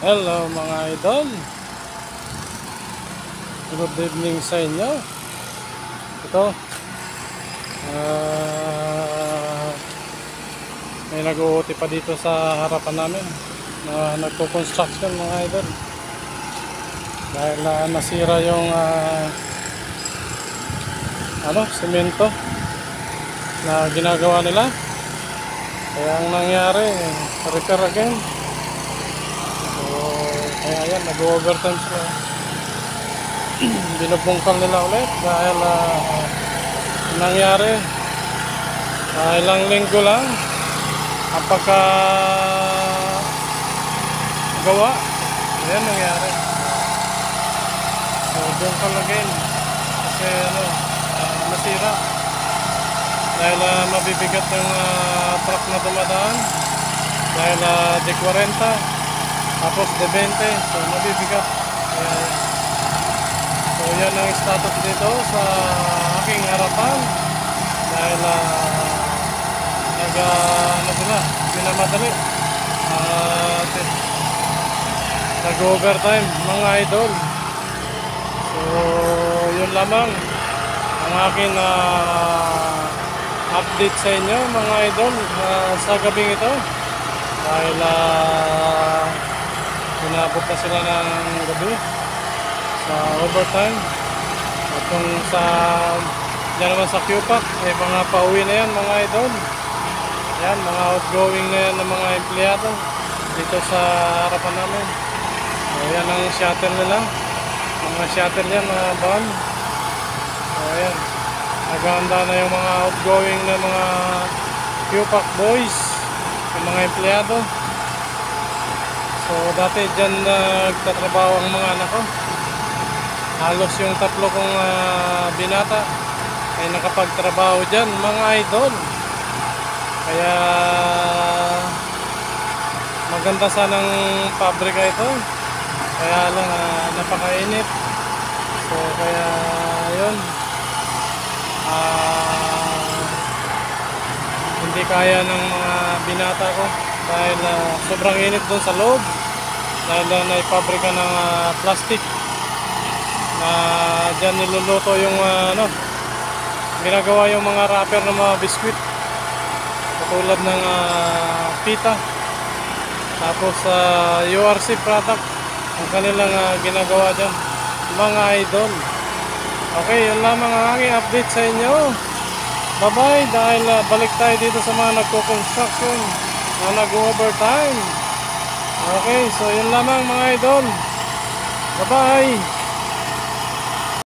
Hello mga idol, good evening sa inyo. Ito may nag-uuti pa dito sa harapan namin na nagko-construction mga idol dahil nasira yung semento na ginagawa nila. Kaya ang nangyari, repair again. Kaya ayan, nag-overtime sila. Binubungkal nila ulit dahil nangyari ilang linggo lang ang pagkagawa. Ayan nangyari. So bungkal again kasi nasira dahil mabibigat yung truck na dumadaan dahil D40 tapos D20, so mabibigat. So yan ang status dito sa aking harapan dahil minamadali nag-overtime mga idol. So yun lamang ang aking update sa inyo mga idol sa gabing ito dahil inabot na sila ng gabi sa overtime. At kung dyan naman sa QPAC mga pauwi na yan mga idol. Yan, mga outgoing na yan ng mga empleyado dito sa harapan namin. So yan ang shuttle nila, mga shuttle yan, mga van. So yan, naghahanda na yung mga outgoing na mga QPAC boys, yung mga empleyado. So dati dyan nagtatrabaho ang mga anak ko. Halos yung 3 kong binata ay nakapagtrabaho dyan mga idol. Kaya maganda sanang pabrika ito. Kaya lang napakainit. So kaya yun, hindi kaya ng mga binata ko dahil sobrang init doon sa loob dahil naipabrika ng plastic na dyan niluluto yung ginagawa yung mga wrapper ng mga biskwit katulad ng pita, tapos URC product ang kanilang ginagawa dyan mga idol. Okay, yun lamang ang aking update sa inyo. Bye bye, dahil balik tayo dito sa mga nagko-construction na nag-overtime. Okay, so yun lamang mga idol. Bye bye.